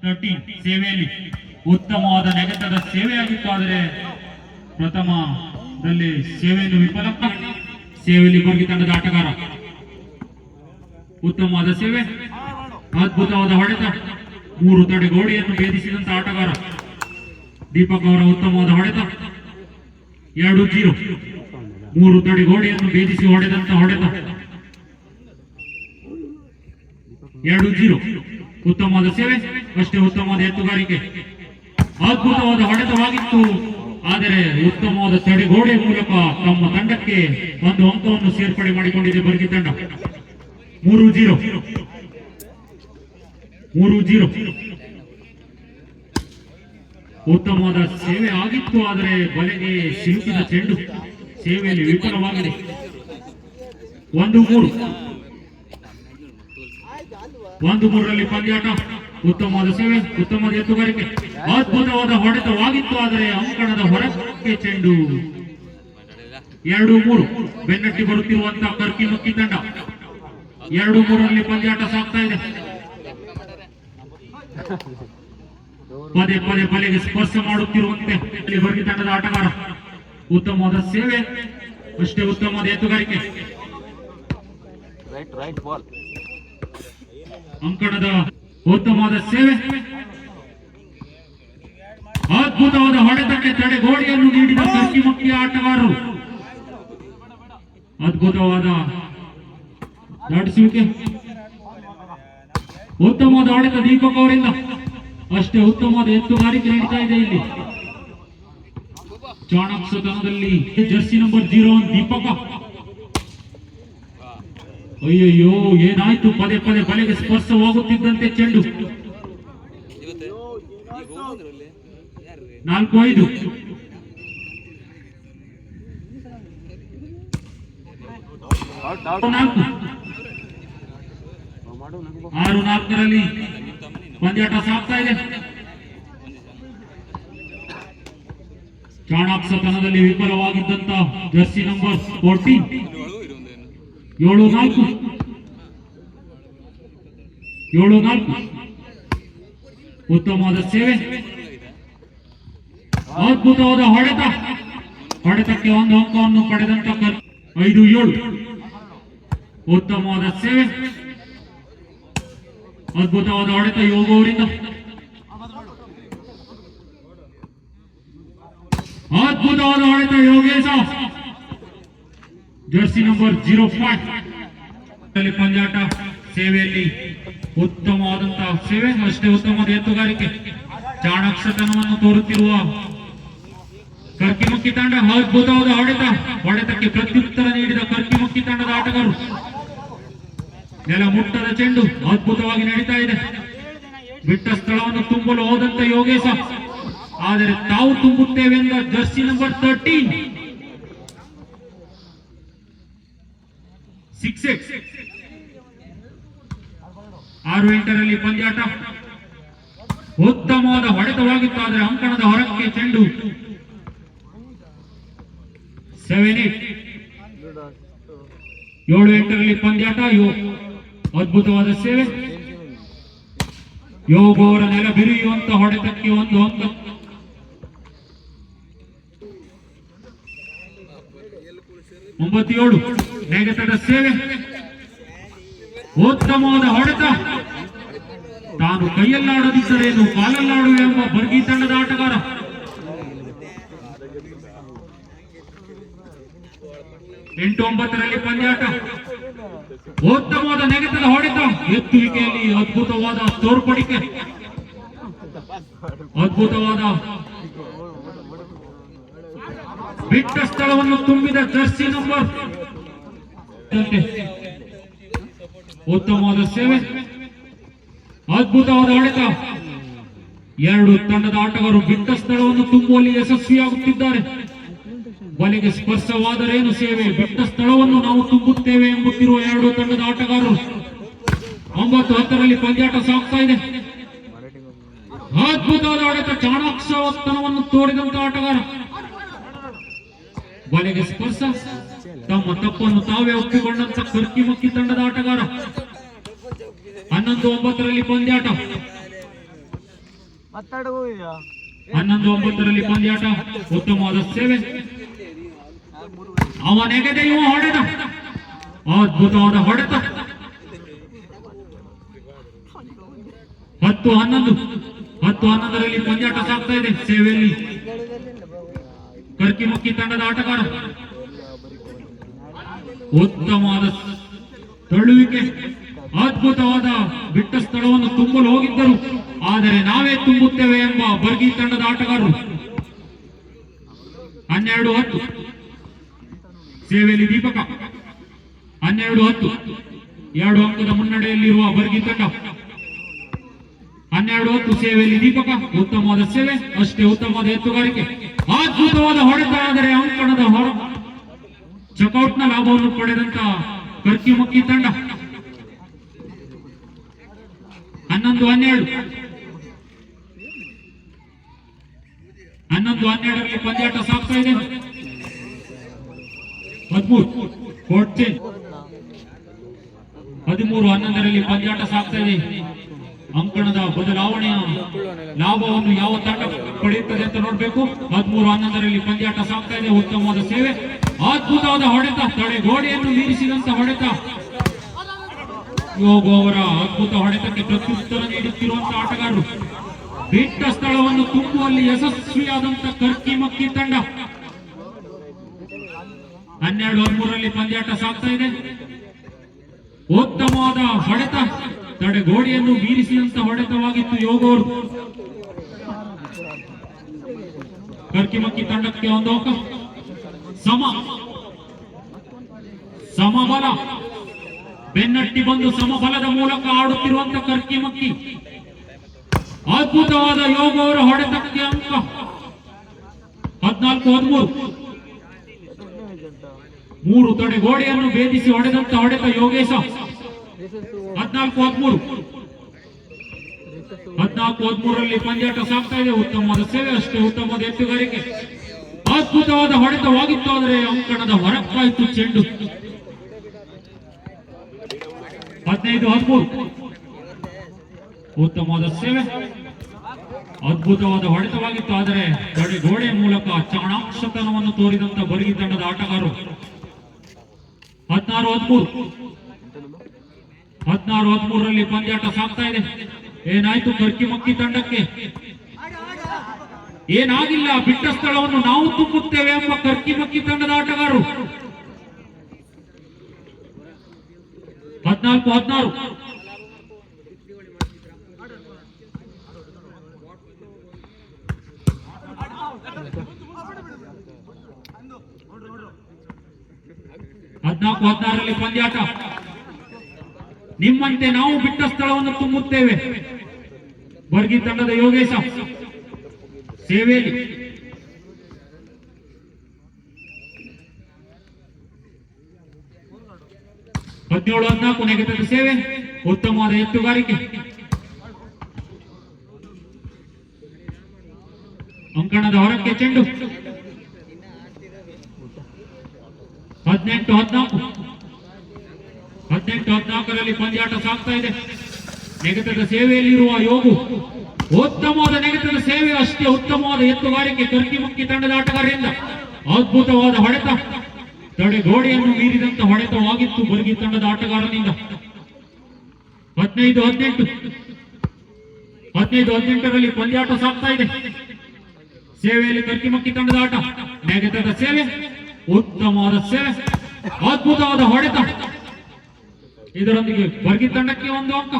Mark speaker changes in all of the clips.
Speaker 1: 13 ಸೇವೆಯಲ್ಲಿ ಉತ್ತಮವಾದ ನೆಗೆತದ ಸೇವೆಯಾಗಿತ್ತು. ಆದರೆ ಪ್ರಥಮದಲ್ಲಿ ಸೇವೆಯನ್ನು ವಿಫಲ. ಸೇವೆಯಲ್ಲಿ ಬರ್ಗಿ ತಂಡದ ಆಟಗಾರ ಉತ್ತಮವಾದ ಸೇವೆ, ಅದ್ಭುತವಾದ ಹೊಡೆತ, 3 ತಡೆ ಗೋಡೆಯನ್ನು ಭೇದಿಸಿದಂತ ಆಟಗಾರ ದೀಪಕ್ ಅವರ ಉತ್ತಮವಾದ ಹೊಡೆತ. 2-0 3 ತಡೆ ಗೋಡೆಯನ್ನು ಭೇದಿಸಿ ಹೊಡೆದಂತ ಹೊಡೆತ. 2-0 ಉತ್ತಮವಾದ ಸೇವೆ, ಅಷ್ಟೇ ಉತ್ತಮವಾದ ಎತ್ತುಗಾರಿಕೆ, ಅದ್ಭುತವಾದ ಹೊಡೆತವಾಗಿತ್ತು. ಆದರೆ ಉತ್ತಮವಾದ ತಡೆಗೋಡೆ ಮೂಲಕ ತಮ್ಮ ತಂಡಕ್ಕೆ ಒಂದು ಅಂಕವನ್ನು ಸೇರ್ಪಡೆ ಮಾಡಿಕೊಂಡಿದೆ ಬರ್ಗಿ ತಂಡ. 3-0 ಉತ್ತಮವಾದ ಸೇವೆ ಆಗಿತ್ತು. ಆದರೆ ಬಲೆಗೆ ಸಿಲುಕಿದ ಚೆಂಡು ಸೇವೆಯಲ್ಲಿ ವಿಫಲವಾಗಿದೆ. 1-3 ಪಂದ್ಯಾಟ. ಉತ್ತಮವಾದ ಸೇವೆ, ಉತ್ತಮವಾದ ಎತ್ತುಗಾರಿಕೆ, ಅದ್ಭುತವಾದ ಹೊಡೆತವಾಗಿತ್ತು. ಆದರೆ ಅಂಕಣದ ಹೊರಕ್ಕೆ ಚೆಂಡು. 2-3 ಬೆನ್ನಟ್ಟಿ ಬರುತ್ತಿರುವಂತಹ ಕರ್ಕಿಮಕ್ಕಿ ತಂಡ. 2-3 ಪಂದ್ಯಾಟ ಸಾಗ್ತಾ ಇದೆ. ಪದೇ ಪದೇ ಬಲೆಗೆ ಸ್ಪರ್ಶ ಮಾಡುತ್ತಿರುವಂತೆ ಬರ್ಗಿ ತಂಡದ ಆಟಗಾರ ಉತ್ತಮವಾದ ಸೇವೆ, ಅಷ್ಟೇ ಉತ್ತಮವಾದ ಎತ್ತುಗಾರಿಕೆ. ಅಂಕಣದ ಉತ್ತಮವಾದ ಸೇವೆ, ಅದ್ಭುತವಾದ ಹೊಡೆತಕ್ಕೆ ತಡೆಗೋಡೆಯನ್ನು ನೀಡಿದ ಕರ್ಕಿಮಕ್ಕಿ ಆಟಗಾರರು. ಅದ್ಭುತವಾದ ದಾಟಿಸುವಿಕೆ, ಉತ್ತಮವಾದ ಹೊಡೆತ ದೀಪಕ್ ಅವರಿಂದ, ಅಷ್ಟೇ ಉತ್ತಮವಾದ ಎತ್ತುಗಾರಿಕೆ ನಡೀತಾ ಇದೆ ಇಲ್ಲಿ. ಚಾಣಾಕ್ಷತನದಲ್ಲಿ ಜರ್ಸಿ ನಂಬರ್ 01 ದೀಪಕ. ಅಯ್ಯಯ್ಯೋ, ಏನಾಯ್ತು? ಪದೇ ಪದೇ ಬಲೆಗೆ ಸ್ಪರ್ಶವಾಗುತ್ತಿದ್ದಂತೆ ಚೆಂಡು. 4-5 6-4 ಪಂದ್ಯಾಟ ಸಾಗ್ತಾ ಇದೆ. ಚಾಣಾಕ್ಷತನದಲ್ಲಿ ವಿಫಲವಾಗಿದ್ದಂತ ಜರ್ಸಿ ನಂಬರ್ 14 7-4 ಉತ್ತಮವಾದ ಸೇವೆ, ಅದ್ಭುತವಾದ ಹೊಡೆತಕ್ಕೆ ಒಂದು ಅಂಕವನ್ನು ಪಡೆದಂತ 5-7 ಉತ್ತಮವಾದ ಸೇವೆ, ಅದ್ಭುತವಾದ ಹೊಡೆತ ಯೋಗ ಅವರಿಂದ, ಅದ್ಭುತವಾದ ಹೊಡೆತ ಯೋಗೇಶ. ಜರ್ಸಿ ನಂಬರ್ 05 ಪಂದ್ಯಾಟ ಸೇವೆಯಲ್ಲಿ ಉತ್ತಮವಾದಂತಹ ಸೇವೆ, ಅಷ್ಟೇ ಉತ್ತಮವಾದ ಎತ್ತುಗಾರಿಕೆ, ಚಾಣಾಕ್ಷತನವನ್ನು ತೋರುತ್ತಿರುವ ಕರ್ಕಿಮಕ್ಕಿ ತಂಡ. ಅದ್ಭುತವಾದ ಹೊಡೆತಕ್ಕೆ ಪ್ರತ್ಯುತ್ತರ ನೀಡಿದ ಕರ್ಕಿಮಕ್ಕಿ ತಂಡದ ಆಟಗಾರರು. ನೆಲ ಮುಟ್ಟದ ಚೆಂಡು ಅದ್ಭುತವಾಗಿ ನಡೀತಾ ಇದೆ. ಬಿಟ್ಟ ಸ್ಥಳವನ್ನು ತುಂಬಲು ಹೋದಂತ ಯೋಗೇಶ, ಆದರೆ ತಾವು ತುಂಬುತ್ತೇವೆ ಎಂದ ಜರ್ಸಿ ನಂಬರ್ 13 6-8 6-8 ಪಂದ್ಯಾಟ. ಉತ್ತಮವಾದ ಹೊಡೆತವಾಗಿತ್ತು. ಆದರೆ ಅಂಕಣದ ಹೊರಕ್ಕೆ ಚೆಂಡು. 7-8 7-8 ಪಂದ್ಯಾಟ. ಅದ್ಭುತವಾದ ಸೇವೆ, ಯೋಗ ಅವರ ನೆಲ ಬಿರಿಯುವಂತ ಹೊಡೆತಕ್ಕೆ ಒಂದು ಅಂಕ. 9-7 ನೆಗೆತದ ಸೇವೆ, ಉತ್ತಮವಾದ ಹೊಡೆತ. ತಾನು ಕೈಯಲ್ಲಾಡದಿದ್ದರೇನು ಕಾಲಲ್ಲಾಡುವೆ ಎಂಬ ಬರ್ಗಿ ತಂಡದ ಆಟಗಾರ. 8-9 ಪಂದ್ಯಾಟ. ಉತ್ತಮವಾದ ನೆಗೆತದ ಹೊಡೆತ, ಎತ್ತುವಿಕೆಯಲ್ಲಿ ಅದ್ಭುತವಾದ ತೋರ್ಪಡಿಕೆ, ಅದ್ಭುತವಾದ ಬಿಟ್ಟ ಸ್ಥಳವನ್ನು ತುಂಬಿದ ಜರ್ಸಿ ನಂಬರ್. ಉತ್ತಮವಾದ ಸೇವೆ, ಅದ್ಭುತವಾದ ಹೊಡೆತ. 2 ತಂಡದ ಆಟಗಾರರು ಬಿಟ್ಟ ಸ್ಥಳವನ್ನು ತುಂಬುವಲ್ಲಿ ಯಶಸ್ವಿಯಾಗುತ್ತಿದ್ದಾರೆ. ಬಲೆಗೆ ಸ್ಪರ್ಶವಾದರೇನು ಸೇವೆ, ಬಿಟ್ಟ ಸ್ಥಳವನ್ನು ನಾವು ತುಂಬುತ್ತೇವೆ ಎಂಬುತ್ತಿರುವ 2 ತಂಡದ ಆಟಗಾರರು. 9-10 ಪಂದ್ಯಾಟ ಸಾಗ್ತಾ ಇದೆ. ಅದ್ಭುತವಾದ ಹೊಡೆತ, ಚಾಣಾಕ್ಷತನವನ್ನು ತೋರಿದಂತ ಆಟಗಾರ. ಬಲೆಗೆ ಸ್ಪರ್ಶ, ತಮ್ಮ ತಪ್ಪನ್ನು ತಾವೇ ಒಪ್ಪಿಕೊಂಡಂತ ಕರ್ಕಿಮಕ್ಕಿ ತಂಡದ ಆಟಗಾರ. 11-9 ಪಂದ್ಯಾಟ. 11-9 ಪಂದ್ಯಾಟ, ಉತ್ತಮವಾದ ಸೇವೆ. ಅವನೆಗೆದೆ ಇವ ಹೊಡೆದ, ಅದ್ಭುತವಾದ ಹೊಡೆತ. 10-11 ಪಂದ್ಯಾಟ ಸಾಗ್ತಾ ಇದೆ. ಸೇವೆಯಲ್ಲಿ ಕರ್ಕಿಮುಕ್ಕಿ ತಂಡದ ಆಟಗಾರ. ಉತ್ತಮವಾದ ತಳ್ಳುವಿಕೆ, ಅದ್ಭುತವಾದ ಬಿಟ್ಟ ಸ್ಥಳವನ್ನು ತುಂಬಲು ಹೋಗಿದ್ದರು, ಆದರೆ ನಾವೇ ತುಂಬುತ್ತೇವೆ ಎಂಬ ಬರ್ಗಿ ತಂಡದ ಆಟಗಾರರು. 12-10 ಸೇವೆಯಲ್ಲಿ ದೀಪಕ. 12-10 2 ಅಂಕದ ಮುನ್ನಡೆಯಲ್ಲಿರುವ ಬರ್ಗಿ ತಂಡ. 12-10 ಸೇವೆಯಲ್ಲಿ ದೀಪಕ. ಉತ್ತಮವಾದ ಸೇವೆ, ಅಷ್ಟೇ ಉತ್ತಮವಾದ ಎತ್ತುಗಾರಿಕೆ, ಅದ್ಭುತವಾದ ಹೊಡೆತ, ಆದರೆ ಅಂಕಣದ ಹೊರ ಚಕೌಟ್ನ ಲಾಭವನ್ನು ಪಡೆದಂತ ಕರ್ಕಿಮುಕ್ಕಿ ತಂಡ. 11-12 ಪಂದ್ಯಾಟ ಸಾಗ್ತಾ ಇದೆ. 13-11 ಪಂದ್ಯಾಟ ಸಾಗ್ತಾ ಇದೆ. ಅಂಕಣದ ಬದಲಾವಣೆಯ ಲಾಭವನ್ನು ಯಾವ ತಂಡ ಪಡೆಯುತ್ತದೆ ಅಂತ ನೋಡ್ಬೇಕು. 13-11 ಪಂದ್ಯಾಟ ಸಾಗ್ತಾ ಇದೆ. ಉತ್ತಮವಾದ ಸೇವೆ, ಅದ್ಭುತವಾದ ಹೊಡೆತ, ತಡೆಗೋಡೆಯನ್ನು ಮೀರಿಸಿದಂತ ಹೊಡೆತ. ಯೋಗು ಅವರ ಅದ್ಭುತ ಹೊಡೆತಕ್ಕೆ ಪ್ರತ್ಯುತ್ತರ ನೀಡುತ್ತಿರುವಂತಹ ಆಟಗಾರರು. ಬಿಟ್ಟ ಸ್ಥಳವನ್ನು ತುಂಬುವಲ್ಲಿ ಯಶಸ್ವಿಯಾದಂತ ಕರ್ಕಿಮಕ್ಕಿ ತಂಡ. 12-13 ಪಂದ್ಯಾಟ ಸಾಗ್ತಾ ಇದೆ. ಉತ್ತಮವಾದ ಹೊಡೆತ, ತಡೆಗೋಡೆಯನ್ನು ಮೀರಿಸಿದಂತ ಹೊಡೆತವಾಗಿತ್ತು ಯೋಗ ಅವರು. ಕರ್ಕಿಮಕ್ಕಿ ತಂಡಕ್ಕೆ ಒಂದು ಅಂಕ. ಸಮಬಲ, ಬೆನ್ನಟ್ಟಿ ಬಂದು ಸಮಬಲದ ಮೂಲಕ ಆಡುತ್ತಿರುವಂತ ಕರ್ಕಿಮಕ್ಕಿ. ಅದ್ಭುತವಾದ ಯೋಗ ಅವರ ಹೊಡೆತಕ್ಕೆ ಅಂಕ. 14-13 3 ತಡೆಗೋಡೆಯನ್ನು ಭೇದಿಸಿ ಹೊಡೆದಂತ ಹೊಡೆತ ಯೋಗೇಶ. 14-13 ಪಂದ್ಯಾಟ ಸಾಗ್ತಾ ಇದೆ. ಉತ್ತಮವಾದ ಸೇವೆ, ಅಷ್ಟೇ ಉತ್ತಮವಾದ ಎತ್ತುಗಾರಿಕೆ, ಅದ್ಭುತವಾದ ಹೊಡೆತವಾಗಿತ್ತು, ಆದರೆ ಅಂಕಣದ ಹೊರಕ್ಕಾಯ್ತು ಚೆಂಡು. 15-13 ಉತ್ತಮವಾದ ಸೇವೆ, ಅದ್ಭುತವಾದ ಹೊಡೆತವಾಗಿತ್ತು, ಆದರೆ ತಡೆಗೋಡೆಯ ಮೂಲಕ ಚಾಣಾಕ್ಷತನವನ್ನು ತೋರಿದಂತ ಬರ್ಗಿ ತಂಡದ ಆಟಗಾರರು. 16-13 ಪಂದ್ಯಾಟ ಸಾಗ್ತಾ ಇದೆ. ಏನಾಯ್ತು ಕರ್ಕಿಮಕ್ಕಿ ತಂಡಕ್ಕೆ? ಏನಾಗಿಲ್ಲ, ಬಿಟ್ಟ ಸ್ಥಳವನ್ನು ನಾವು ತುಂಬುತ್ತೇವೆ ಎಂಬ ಕರ್ಕಿಮಕ್ಕಿ ತಂಡದ ಆಟಗಾರರು. 14-16 14-16 ಪಂದ್ಯಾಟ. ನಿಮ್ಮಂತೆ ನಾವು ಬಿಟ್ಟ ಸ್ಥಳವನ್ನು ತುಂಬುತ್ತೇವೆ. ಬರ್ಗಿ ತಂಡದ ಯೋಗೇಶ ಸೇವೆಯಲ್ಲಿ. 17-14 ನೆಗೆತದ ಸೇವೆ, ಉತ್ತಮವಾದ ಎತ್ತುಗಾರಿಕೆ, ಅಂಕಣದ ಹೊರಕ್ಕೆ ಚೆಂಡು. 18-14 ಪಂದ್ಯಾಟ ಸಾಗ್ತಾ ಇದೆ. ನೆಗೆತದ ಸೇವೆಯಲ್ಲಿರುವ ಯೋಗು. ಉತ್ತಮವಾದ ನೆಗೆತದ ಸೇವೆ, ಅಷ್ಟೇ ಉತ್ತಮವಾದ ಎತ್ತುಗಾರಿಕೆ ಕರ್ಕಿಮಕ್ಕಿ ತಂಡದ ಆಟಗಾರರಿಂದ. ಅದ್ಭುತವಾದ ಹೊಡೆತ, ತಡೆಗೋಡೆಯನ್ನು ಮೀರಿದಂತ ಹೊಡೆತವಾಗಿತ್ತು ಬರ್ಗಿ ತಂಡದ ಆಟಗಾರನಿಂದ. 15-18 ಪಂದ್ಯಾಟ ಸಾಗ್ತಾ ಇದೆ. ಸೇವೆಯಲ್ಲಿ ಕರ್ಕಿಮಕ್ಕಿ ತಂಡದ ಆಟ. ನೆಗೆತದ ಸೇವೆ, ಉತ್ತಮವಾದ ಸೇವೆ, ಅದ್ಭುತವಾದ ಹೊಡೆತ, ಇದರೊಂದಿಗೆ ಬರ್ಗಿ ತಂಡಕ್ಕೆ ಒಂದು ಅಂಕ.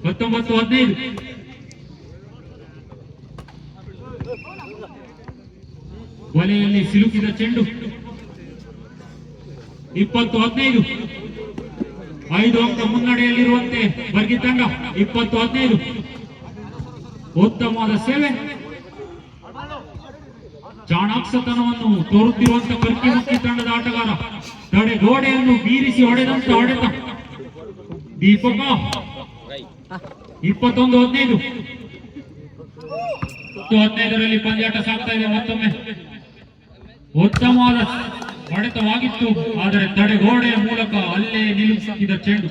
Speaker 1: 19-15 ವಲೆಯಲ್ಲಿ ಸಿಲುಕಿದ ಚೆಂಡು. 20-15 5 ಅಂಕ ಮುನ್ನಡೆಯಲ್ಲಿರುವಂತೆ ಬರ್ಗಿ ತಂಡ. 20-15 ಉತ್ತಮವಾದ ಸೇವೆ, ಚಾಣಾಕ್ಷತನವನ್ನು ತೋರುತ್ತಿರುವಂತ ಕರ್ಕಿಮಕ್ಕಿ ತಂಡದ ಆಟಗಾರ. ತಡೆಗೋಡೆಯನ್ನು ಮೀರಿಸಿ ಹೊಡೆದಂತ ಹೊಡೆತ ದೀಪಕ. 21-15 ಪಂದ್ಯಾಟ ಸಾಗ್ತಾ ಇದೆ. ಮತ್ತೊಮ್ಮೆ ಉತ್ತಮವಾದ ಹೊಡೆತವಾಗಿತ್ತು, ಆದರೆ ತಡೆಗೋಡೆಯ ಮೂಲಕ ಅಲ್ಲೇ ನಿಲ್ಲಿಸಿದ ಚೆಂಡು.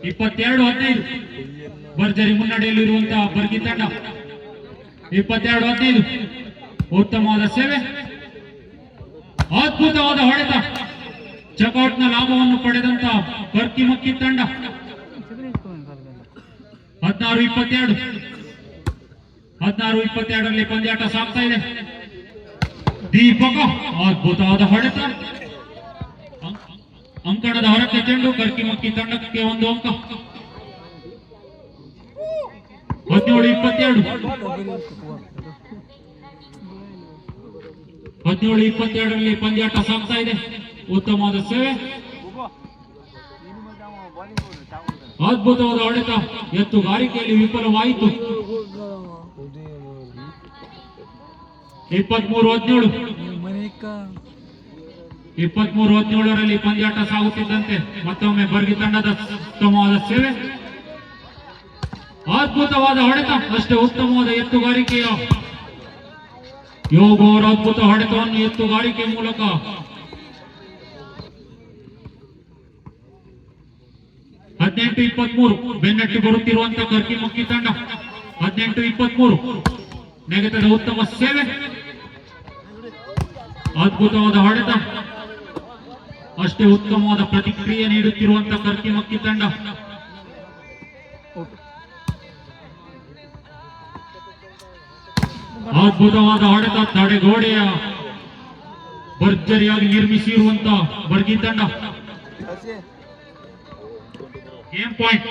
Speaker 1: 22-15 ಭರ್ಜರಿ ಮುನ್ನಡೆಯಲ್ಲಿರುವಂತಹ ಬರ್ಗಿ ತಂಡ. 22-15 ಉತ್ತಮವಾದ ಸೇವೆ, ಅದ್ಭುತವಾದ ಹೊಡೆತ, ಚಕೌಟ್ನ ಲಾಭವನ್ನು ಪಡೆದಂತ ಬರ್ಕಿಮಕ್ಕಿ ತಂಡ. 16-22 ಪಂದ್ಯಾಟ ಸಾಗ್ತಾ ಇದೆ. ದೀಪಕ ಅದ್ಭುತವಾದ ಹೊಡೆತ, ಅಂಕಣದ ಹೊರಕ್ಕೆ ಚೆಂಡು, ಕರ್ಕಿಮಕ್ಕಿ ತಂಡಕ್ಕೆ 1 ಅಂಕ. 17-22 ಪಂದ್ಯಾಟ ಸಾಗ್ತಾ ಇದೆ. ಉತ್ತಮವಾದ ಸೇವೆ, ಅದ್ಭುತವಾದ ಹೊಡೆತ, ಎತ್ತುಗಾರಿಕೆಯಲ್ಲಿ ವಿಫಲವಾಯಿತು. 23-17 ಪಂದ್ಯಾಟ ಸಾಗುತ್ತಿದ್ದಂತೆ ಮತ್ತೊಮ್ಮೆ ಬರ್ಗಿ ತಂಡದ ಉತ್ತಮವಾದ ಸೇವೆ, ಅದ್ಭುತವಾದ ಹೊಡೆತ, ಅಷ್ಟೇ ಉತ್ತಮವಾದ ಎತ್ತುಗಾರಿಕೆಯ ಯೋಗ ಅವರ ಅದ್ಭುತ ಹೊಡೆತವನ್ನು ಎತ್ತುಗಾರಿಕೆ ಮೂಲಕ 18-23 ಬೆನ್ನಟ್ಟಿ ಬರುತ್ತಿರುವಂತಹ ಕರ್ಕಿಮಕ್ಕಿ ತಂಡ. 18-23 ನೆಗೆತದ ಉತ್ತಮ ಸೇವೆ, ಅದ್ಭುತವಾದ ಹೊಡೆತ, ಅಷ್ಟೇ ಉತ್ತಮವಾದ ಪ್ರತಿಕ್ರಿಯೆ ನೀಡುತ್ತಿರುವಂತಹ ಕರ್ಕಿಮಕ್ಕಿ ತಂಡ. ಅದ್ಭುತವಾದ ಹೊಡೆತ, ತಡೆಗೋಡೆಯ ಭರ್ಜರಿಯಾಗಿ ನಿರ್ಮಿಸಿರುವಂತಹ ಬರ್ಗಿ ತಂಡ. Game point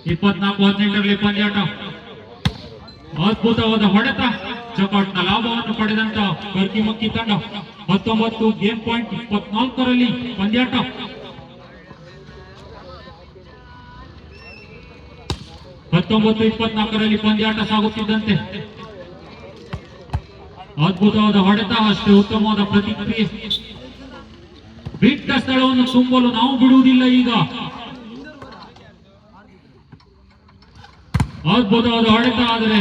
Speaker 1: 24-18 ಪಂದ್ಯಾಟ. ಅದ್ಭುತವಾದ ಹೊಡೆತ, ಚಕೌಟ್ನ ಲಾಭವನ್ನು ಪಡೆದಂತ ಕರ್ಕಿಮಕ್ಕಿ ತಂಡ. 19 ಗೇಮ್ ಪಾಯಿಂಟ್ 24 ಪಂದ್ಯಾಟ. 19-24 ಪಂದ್ಯಾಟ ಸಾಗುತ್ತಿದ್ದಂತೆ ಅದ್ಭುತವಾದ ಹೊಡೆತ, ಅಷ್ಟೇ ಉತ್ತಮವಾದ ಪ್ರತಿಕ್ರಿಯೆ. ಬಿಟ್ಟ ಸ್ಥಳವನ್ನು ತುಂಬಲು ನಾವು ಬಿಡುವುದಿಲ್ಲ. ಈಗ ಅದ್ಭುತವಾದ ಹೊಡೆತ, ಆದರೆ